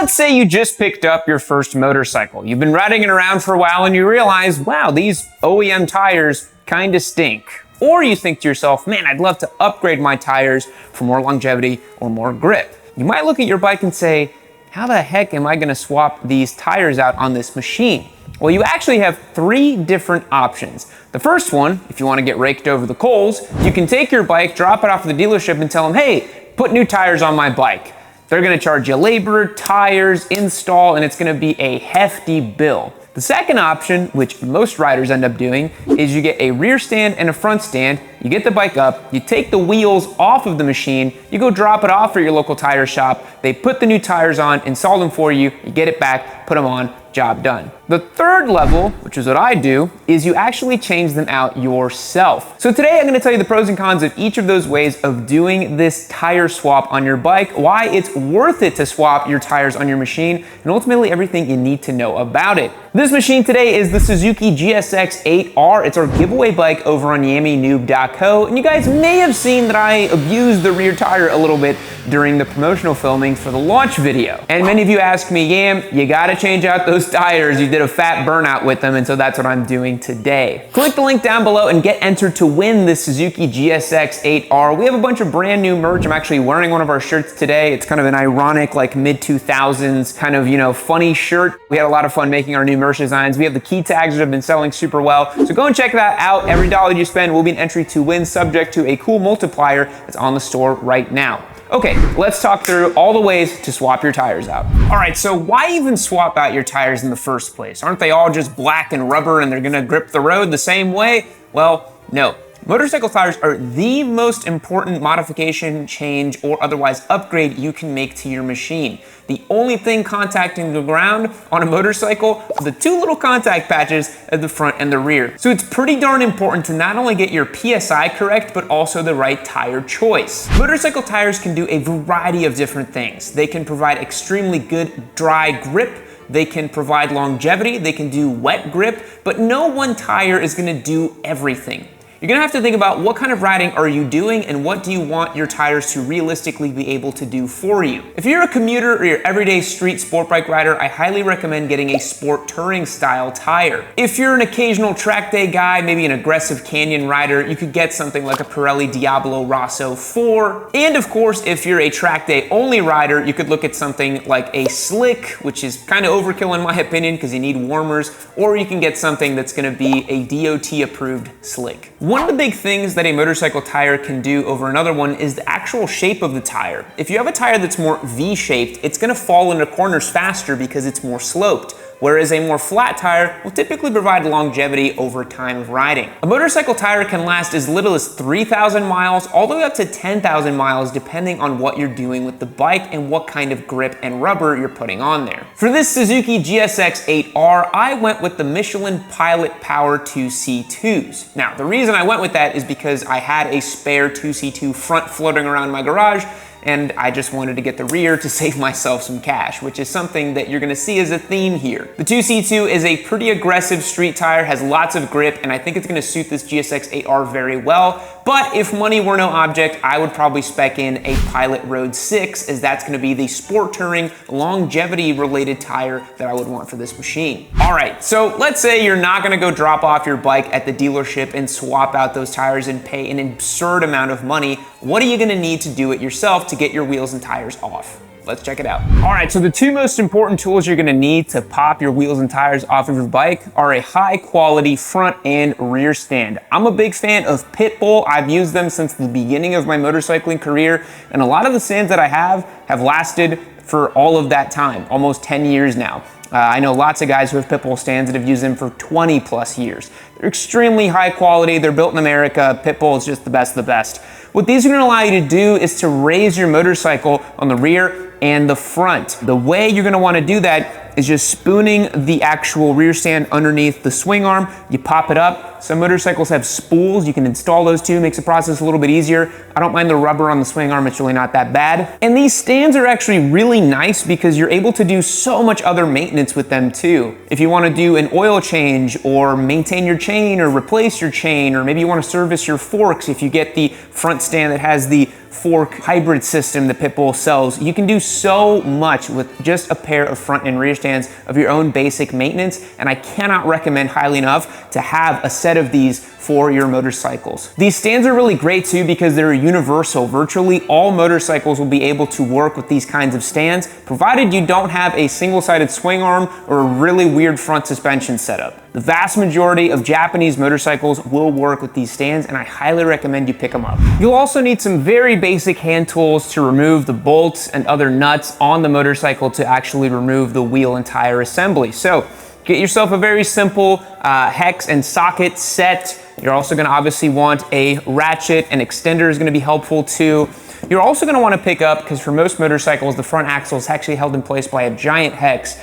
let's say you just picked up your first motorcycle. You've been riding it around for a while and you realize, wow, these OEM tires kinda stink. Or you think to yourself, man, I'd love to upgrade my tires for more longevity or more grip. You might look at your bike and say, how the heck am I gonna swap these tires out on this machine? Well, you actually have 3 different options. The first one, if you wanna get raked over the coals, you can take your bike, drop it off at the dealership and tell them, hey, put new tires on my bike. They're gonna charge you labor, tires, install, and it's gonna be a hefty bill. The second option, which most riders end up doing, is you get a rear stand and a front stand, you get the bike up, you take the wheels off of the machine, you go drop it off at your local tire shop, they put the new tires on, install them for you, you get it back, put them on, job done. The third level, which is what I do, is you actually change them out yourself. So today I'm gonna tell you the pros and cons of each of those ways of doing this tire swap on your bike, why it's worth it to swap your tires on your machine, and ultimately everything you need to know about it. This machine today is the Suzuki GSX 8R. It's our giveaway bike over on YamiNoob.co, and you guys may have seen that I abused the rear tire a little bit during the promotional filming for the launch video. And many of you ask me, Yam, you gotta change out those tires. You did a fat burnout with them, and so that's what I'm doing today. Click the link down below and get entered to win this Suzuki GSX 8R. We have a bunch of brand new merch. I'm actually wearing one of our shirts today. It's kind of an ironic, like mid-2000s kind of, funny shirt. We had a lot of fun making our new merch designs. We have the key tags that have been selling super well. So go and check that out. Every dollar you spend will be an entry to win, subject to a cool multiplier that's on the store right now. Okay, let's talk through all the ways to swap your tires out. All right, so why even swap out your tires in the first place? Aren't they all just black and rubber and they're gonna grip the road the same way? Well, no. Motorcycle tires are the most important modification, change, or otherwise upgrade you can make to your machine. The only thing contacting the ground on a motorcycle are the 2 little contact patches at the front and the rear. So it's pretty darn important to not only get your PSI correct, but also the right tire choice. Motorcycle tires can do a variety of different things. They can provide extremely good dry grip, they can provide longevity, they can do wet grip, but no one tire is gonna do everything. You're gonna have to think about what kind of riding are you doing and what do you want your tires to realistically be able to do for you. If you're a commuter or your everyday street sport bike rider, I highly recommend getting a sport touring style tire. If you're an occasional track day guy, maybe an aggressive canyon rider, you could get something like a Pirelli Diablo Rosso 4. And of course, if you're a track day only rider, you could look at something like a slick, which is kind of overkill in my opinion because you need warmers, or you can get something that's gonna be a DOT approved slick. One of the big things that a motorcycle tire can do over another one is the actual shape of the tire. If you have a tire that's more V-shaped, it's gonna fall into corners faster because it's more sloped, whereas a more flat tire will typically provide longevity over time of riding. A motorcycle tire can last as little as 3,000 miles all the way up to 10,000 miles depending on what you're doing with the bike and what kind of grip and rubber you're putting on there. For this Suzuki GSX 8R, I went with the Michelin Pilot Power 2C2s. Now, the reason I went with that is because I had a spare 2C2 front floating around my garage, and I just wanted to get the rear to save myself some cash, which is something that you're gonna see as a theme here. The 2C2 is a pretty aggressive street tire, has lots of grip, and I think it's gonna suit this GSX 8R very well. But if money were no object, I would probably spec in a Pilot Road 6, as that's gonna be the sport touring, longevity related tire that I would want for this machine. All right, so let's say you're not gonna go drop off your bike at the dealership and swap out those tires and pay an absurd amount of money. What are you gonna need to do it yourself to get your wheels and tires off? Let's check it out. All right, so the 2 most important tools you're gonna need to pop your wheels and tires off of your bike are a high quality front and rear stand. I'm a big fan of Pitbull. I've used them since the beginning of my motorcycling career, and a lot of the stands that I have lasted for all of that time, almost 10 years now. I know lots of guys who have Pitbull stands that have used them for 20 plus years. They're extremely high quality, they're built in America. Pitbull is just the best of the best. What these are gonna allow you to do is to raise your motorcycle on the rear and the front. The way you're gonna wanna do that is just spooning the actual rear stand underneath the swing arm. You pop it up. Some motorcycles have spools. You can install those too, makes the process a little bit easier. I don't mind the rubber on the swing arm, it's really not that bad. And these stands are actually really nice because you're able to do so much other maintenance with them too. If you wanna do an oil change or maintain your chain or replace your chain, or maybe you wanna service your forks, if you get the front stand that has the fork hybrid system that Pitbull sells, you can do so much with just a pair of front and rear stands of your own basic maintenance, and I cannot recommend highly enough to have a set of these for your motorcycles. These stands are really great too because they're universal. Virtually all motorcycles will be able to work with these kinds of stands, provided you don't have a single-sided swing arm or a really weird front suspension setup. The vast majority of Japanese motorcycles will work with these stands, and I highly recommend you pick them up. You'll also need some very basic hand tools to remove the bolts and other nuts on the motorcycle to actually remove the wheel and tire assembly. So get yourself a very simple hex and socket set. You're also gonna obviously want a ratchet, and extender is gonna be helpful too. You're also gonna wanna pick up, because for most motorcycles, the front axle is actually held in place by a giant hex.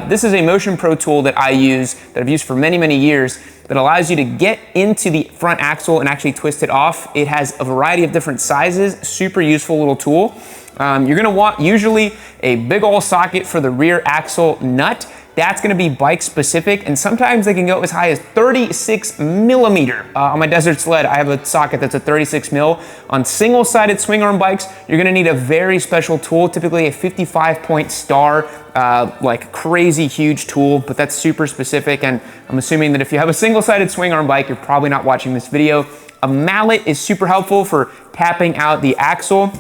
This is a Motion Pro tool that I use, that I've used for many, many years, that allows you to get into the front axle and actually twist it off. It has a variety of different sizes, super useful little tool. You're gonna want usually a big ol' socket for the rear axle nut. That's gonna be bike specific, and sometimes they can go as high as 36 millimeter. On my desert sled, I have a socket that's a 36 mil. On single-sided swing arm bikes, you're gonna need a very special tool, typically a 55-point star, like crazy huge tool, but that's super specific, and I'm assuming that if you have a single-sided swing arm bike, you're probably not watching this video. A mallet is super helpful for tapping out the axle,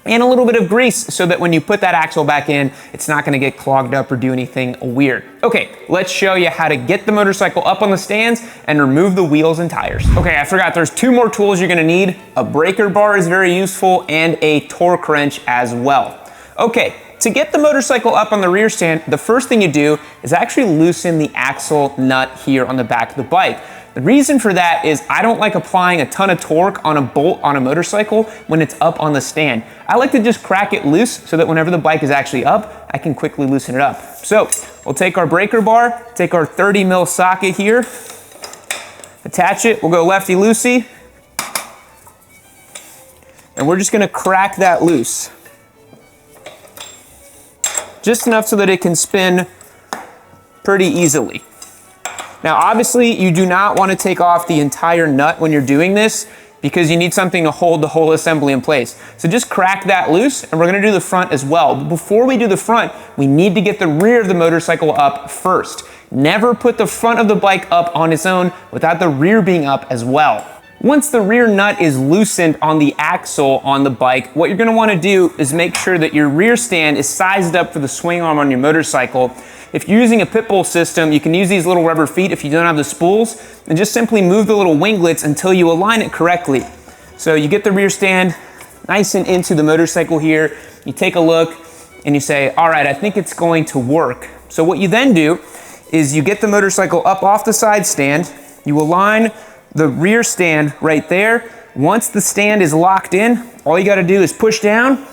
and a little bit of grease so that when you put that axle back in, it's not gonna get clogged up or do anything weird. Okay, let's show you how to get the motorcycle up on the stands and remove the wheels and tires. Okay, I forgot, there's two more tools you're gonna need. A breaker bar is very useful, and a torque wrench as well. Okay, to get the motorcycle up on the rear stand, the first thing you do is actually loosen the axle nut here on the back of the bike. The reason for that is I don't like applying a ton of torque on a bolt on a motorcycle when it's up on the stand. I like to just crack it loose so that whenever the bike is actually up, I can quickly loosen it up. So we'll take our breaker bar, take our 30 mil socket here, attach it, we'll go lefty-loosey, and we're just gonna crack that loose. Just enough so that it can spin pretty easily. Now, obviously, you do not want to take off the entire nut when you're doing this, because you need something to hold the whole assembly in place. So just crack that loose, and we're going to do the front as well. But before we do the front, we need to get the rear of the motorcycle up first. Never put the front of the bike up on its own without the rear being up as well. Once the rear nut is loosened on the axle on the bike, what you're going to want to do is make sure that your rear stand is sized up for the swing arm on your motorcycle. If you're using a Pitbull system, you can use these little rubber feet if you don't have the spools, and just simply move the little winglets until you align it correctly. So you get the rear stand nice and into the motorcycle here, you take a look, and you say, all right, I think it's going to work. So what you then do is you get the motorcycle up off the side stand, you align the rear stand right there. Once the stand is locked in, all you gotta do is push down,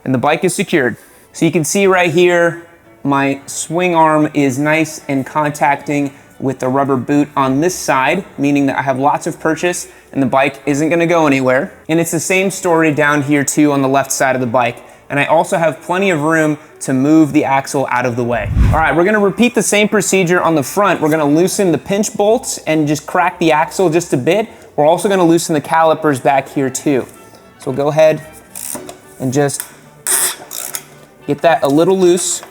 and the bike is secured. So you can see right here, my swing arm is nice and contacting with the rubber boot on this side, meaning that I have lots of purchase and the bike isn't gonna go anywhere. And it's the same story down here too on the left side of the bike. And I also have plenty of room to move the axle out of the way. All right, we're gonna repeat the same procedure on the front. We're gonna loosen the pinch bolts and just crack the axle just a bit. We're also gonna loosen the calipers back here too. So we'll go ahead and just get that a little loose.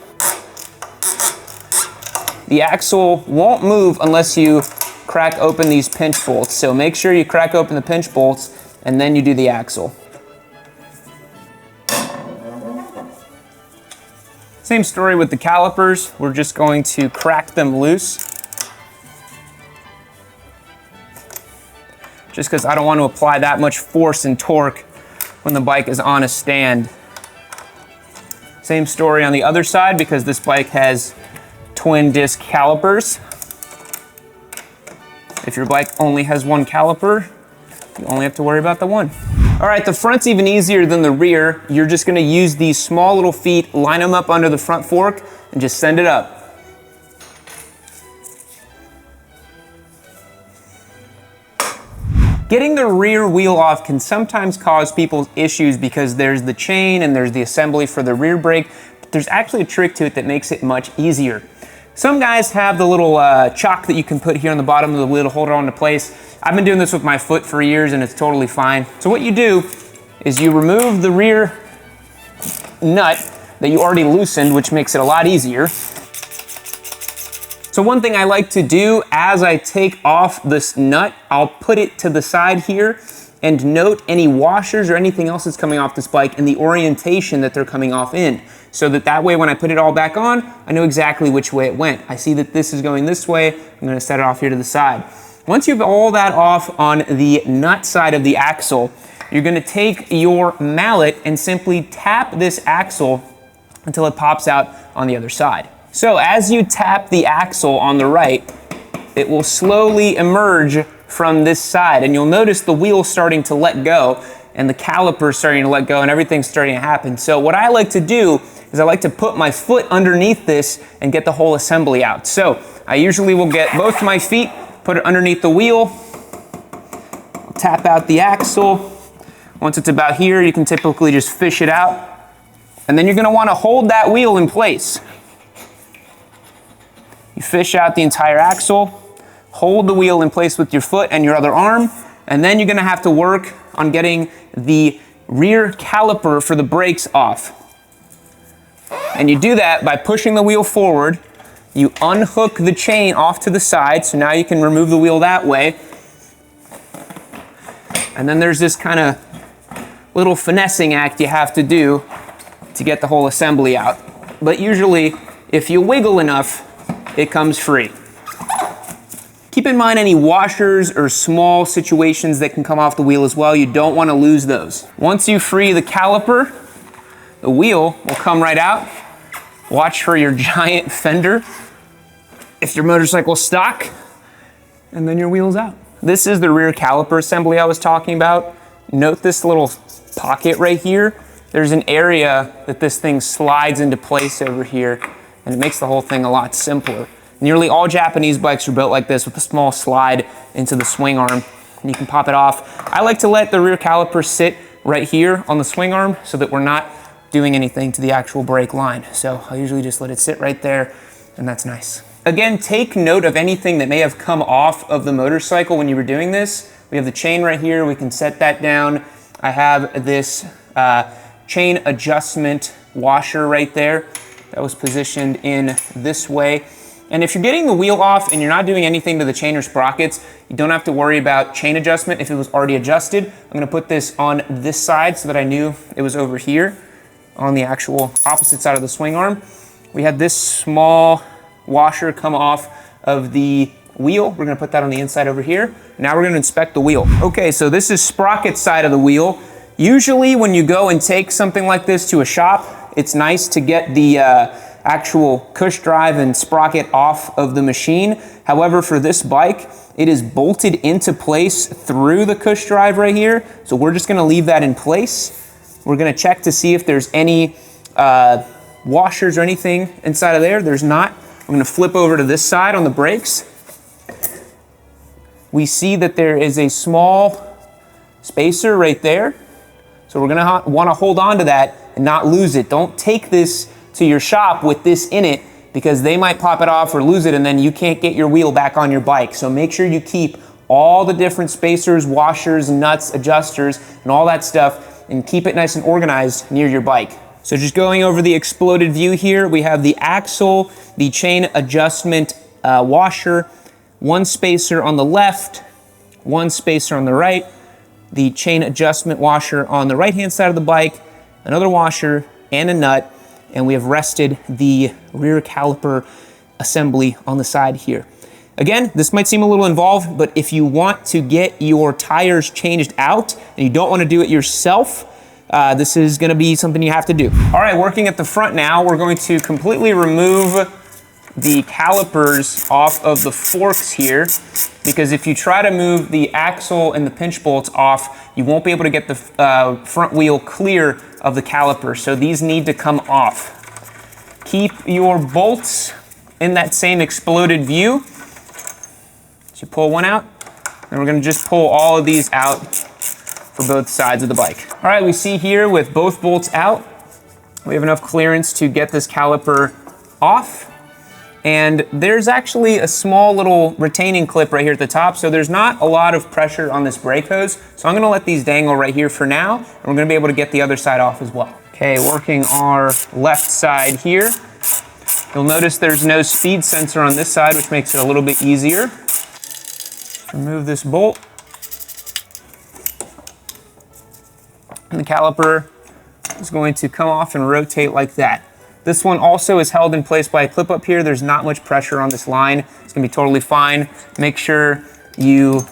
The axle won't move unless you crack open these pinch bolts. So make sure you crack open the pinch bolts and then you do the axle. Same story with the calipers. We're just going to crack them loose. Just because I don't want to apply that much force and torque when the bike is on a stand. Same story on the other side because this bike has twin disc calipers. If your bike only has one caliper, you only have to worry about the one. All right, the front's even easier than the rear. You're just gonna use these small little feet, line them up under the front fork, and just send it up. Getting the rear wheel off can sometimes cause people issues because there's the chain and there's the assembly for the rear brake, but there's actually a trick to it that makes it much easier. Some guys have the little chalk that you can put here on the bottom of the wheel to hold it onto place. I've been doing this with my foot for years and it's totally fine. So what you do is you remove the rear nut that you already loosened, which makes it a lot easier. So one thing I like to do as I take off this nut, I'll put it to the side here and note any washers or anything else that's coming off this bike and the orientation that they're coming off in. So that way when I put it all back on, I know exactly which way it went. I see that this is going this way, I'm gonna set it off here to the side. Once you have all that off on the nut side of the axle, you're gonna take your mallet and simply tap this axle until it pops out on the other side. So as you tap the axle on the right, it will slowly emerge from this side and you'll notice the wheel starting to let go and the caliper starting to let go and everything's starting to happen. So what I like to do is I like to put my foot underneath this and get the whole assembly out. So I usually will get both my feet, put it underneath the wheel, tap out the axle. Once it's about here, you can typically just fish it out. And then you're gonna wanna hold that wheel in place. You fish out the entire axle, hold the wheel in place with your foot and your other arm, and then you're gonna have to work on getting the rear caliper for the brakes off. And you do that by pushing the wheel forward, you unhook the chain off to the side, so now you can remove the wheel that way. And then there's this kind of little finessing act you have to do to get the whole assembly out. But usually, if you wiggle enough, it comes free. Keep in mind any washers or small situations that can come off the wheel as well. You don't want to lose those. Once you free the caliper, the wheel will come right out. Watch for your giant fender if your motorcycle's stock, and then your wheel's out. This is the rear caliper assembly I was talking about. Note this little pocket right here. There's an area that this thing slides into place over here, and it makes the whole thing a lot simpler. Nearly all Japanese bikes are built like this with a small slide into the swing arm, and you can pop it off. I like to let the rear caliper sit right here on the swing arm so that we're not doing anything to the actual brake line. So I usually just let it sit right there, and that's nice. Again, take note of anything that may have come off of the motorcycle when you were doing this. We have the chain right here, we can set that down. I have this chain adjustment washer right there that was positioned in this way. And if you're getting the wheel off and you're not doing anything to the chain or sprockets, you don't have to worry about chain adjustment if it was already adjusted. I'm gonna put this on this side so that I knew it was over here on the actual opposite side of the swing arm. We had this small washer come off of the wheel. We're gonna put that on the inside over here. Now we're gonna inspect the wheel. Okay, so this is sprocket side of the wheel. Usually when you go and take something like this to a shop, it's nice to get the actual cush drive and sprocket off of the machine. However, for this bike, it is bolted into place through the cush drive right here. So we're just gonna leave that in place. We're gonna check to see if there's any washers or anything inside of there. There's not. I'm gonna flip over to this side on the brakes. We see that there is a small spacer right there. So we're gonna wanna hold on to that and not lose it. Don't take this to your shop with this in it because they might pop it off or lose it and then you can't get your wheel back on your bike. So make sure you keep all the different spacers, washers, nuts, adjusters, and all that stuff and keep it nice and organized near your bike. So just going over the exploded view here, we have the axle, the chain adjustment washer, one spacer on the left, one spacer on the right, the chain adjustment washer on the right-hand side of the bike, another washer and a nut, and we have rested the rear caliper assembly on the side here. Again, this might seem a little involved, but if you want to get your tires changed out and you don't want to do it yourself, this is going to be something you have to do. All right, working at the front now, we're going to completely remove the calipers off of the forks here, because if you try to move the axle and the pinch bolts off, you won't be able to get the front wheel clear of the caliper. So these need to come off. Keep your bolts in that same exploded view. So you pull one out, and we're gonna just pull all of these out for both sides of the bike. All right, we see here with both bolts out, we have enough clearance to get this caliper off. And there's actually a small little retaining clip right here at the top, so there's not a lot of pressure on this brake hose. So I'm gonna let these dangle right here for now, and we're gonna be able to get the other side off as well. Okay, working our left side here. You'll notice there's no speed sensor on this side, which makes it a little bit easier. Remove this bolt. And the caliper is going to come off and rotate like that. This one also is held in place by a clip up here. There's not much pressure on this line. It's gonna be totally fine. Make sure you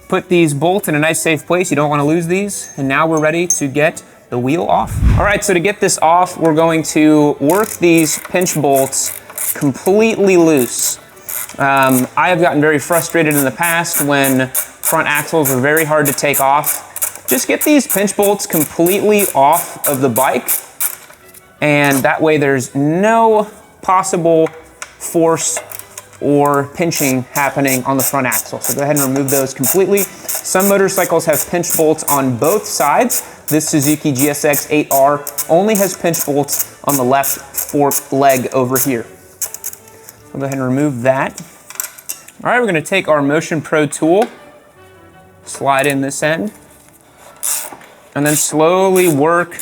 put these bolts in a nice safe place. You don't wanna lose these. And now we're ready to get the wheel off. All right, so to get this off, we're going to work these pinch bolts completely loose. I have gotten very frustrated in the past when front axles are very hard to take off. Just get these pinch bolts completely off of the bike, and that way there's no possible force or pinching happening on the front axle. So go ahead and remove those completely. Some motorcycles have pinch bolts on both sides. This Suzuki GSX 8R only has pinch bolts on the left fork leg over here. So go ahead and remove that. All right, we're gonna take our Motion Pro tool, slide in this end, and then slowly work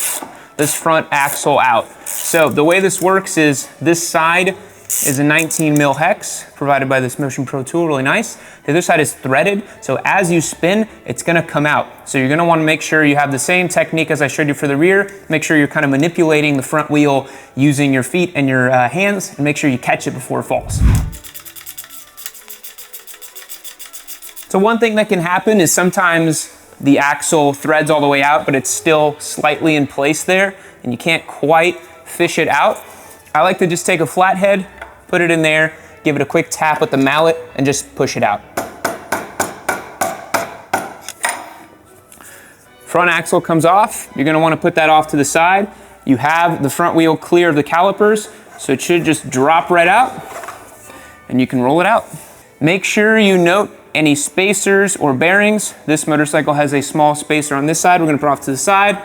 this front axle out. So the way this works is this side is a 19 mil hex provided by this Motion Pro tool, really nice. The other side is threaded, so as you spin, it's gonna come out. So you're gonna wanna make sure you have the same technique as I showed you for the rear. Make sure you're kind of manipulating the front wheel using your feet and your hands, and make sure you catch it before it falls. So one thing that can happen is sometimes the axle threads all the way out, but it's still slightly in place there, and you can't quite fish it out. I like to just take a flathead, put it in there, give it a quick tap with the mallet, and just push it out. Front axle comes off. You're gonna wanna put that off to the side. You have the front wheel clear of the calipers, so it should just drop right out, and you can roll it out. Make sure you note any spacers or bearings. This motorcycle has a small spacer on this side. We're gonna put off to the side.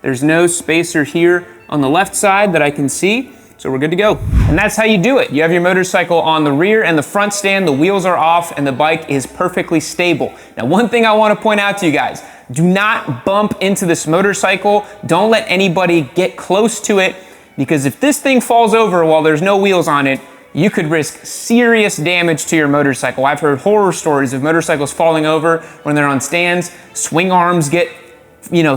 There's no spacer here on the left side that I can see, so we're good to go. And that's how you do it. You have your motorcycle on the rear and the front stand, the wheels are off, and the bike is perfectly stable. Now, one thing I wanna point out to you guys, do not bump into this motorcycle. Don't let anybody get close to it, because if this thing falls over while there's no wheels on it, you could risk serious damage to your motorcycle. I've heard horror stories of motorcycles falling over when they're on stands. Swing arms get,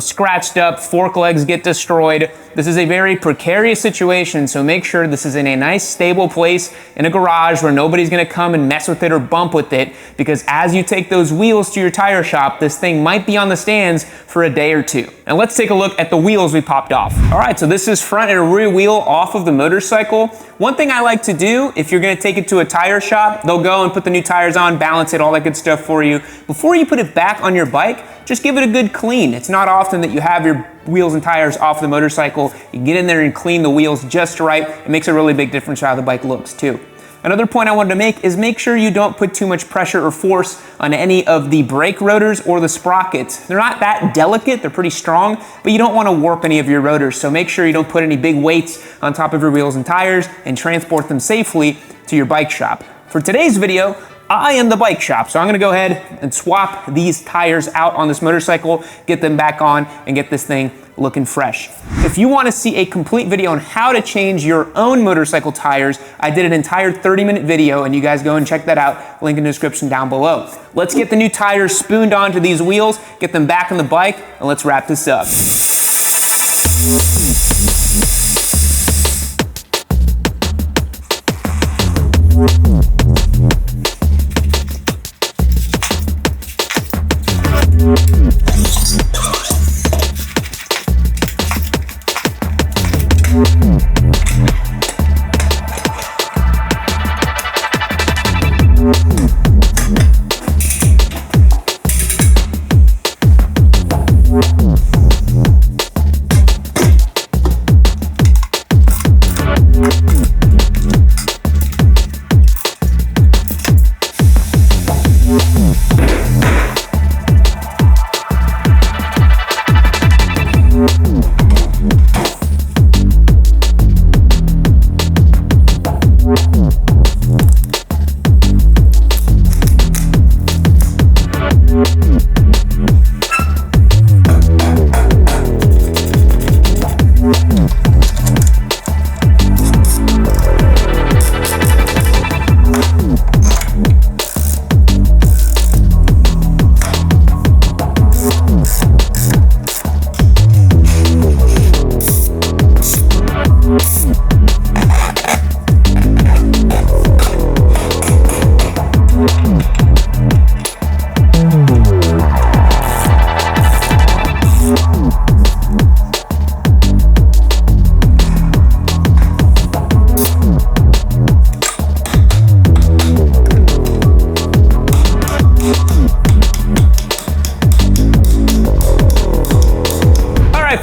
scratched up, fork legs get destroyed. This is a very precarious situation, so make sure this is in a nice stable place in a garage where nobody's gonna come and mess with it or bump with it, because as you take those wheels to your tire shop, this thing might be on the stands for a day or two. Now let's take a look at the wheels we popped off. All right, so this is front and rear wheel off of the motorcycle. One thing I like to do, if you're gonna take it to a tire shop, they'll go and put the new tires on, balance it, all that good stuff for you. Before you put it back on your bike, just give it a good clean. It's not often that you have your wheels and tires off the motorcycle. You get in there and clean the wheels just right. It makes a really big difference how the bike looks too. Another point I wanted to make is make sure you don't put too much pressure or force on any of the brake rotors or the sprockets. They're not that delicate, they're pretty strong, but you don't want to warp any of your rotors. So make sure you don't put any big weights on top of your wheels and tires, and transport them safely to your bike shop. For today's video, I am the bike shop, so I'm gonna go ahead and swap these tires out on this motorcycle, get them back on, and get this thing looking fresh. If you wanna see a complete video on how to change your own motorcycle tires, I did an entire 30-minute video, and you guys go and check that out, link in the description down below. Let's get the new tires spooned onto these wheels, get them back on the bike, and let's wrap this up.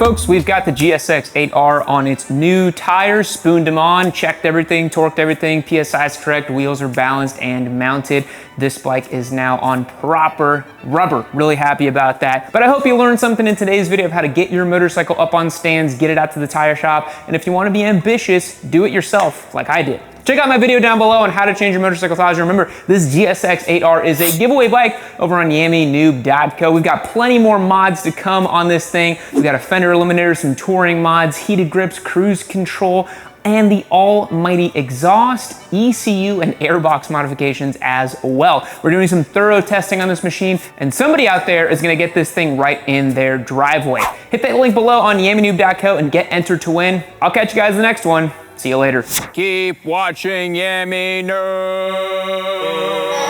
folks, we've got the GSX-8R on its new tires, spooned them on, checked everything, torqued everything, PSI is correct, wheels are balanced and mounted. This bike is now on proper rubber. Really happy about that. But I hope you learned something in today's video of how to get your motorcycle up on stands, get it out to the tire shop, and if you want to be ambitious, do it yourself like I did. Check out my video down below on how to change your motorcycle tires. Remember, this GSX-8R is a giveaway bike over on yammynoob.co. We've got plenty more mods to come on this thing. We've got a fender eliminator, some touring mods, heated grips, cruise control, and the almighty exhaust, ECU, and airbox modifications as well. We're doing some thorough testing on this machine, and somebody out there is gonna get this thing right in their driveway. Hit that link below on yammynoob.co and get entered to win. I'll catch you guys in the next one. See you later. Keep watching Yammy Noob.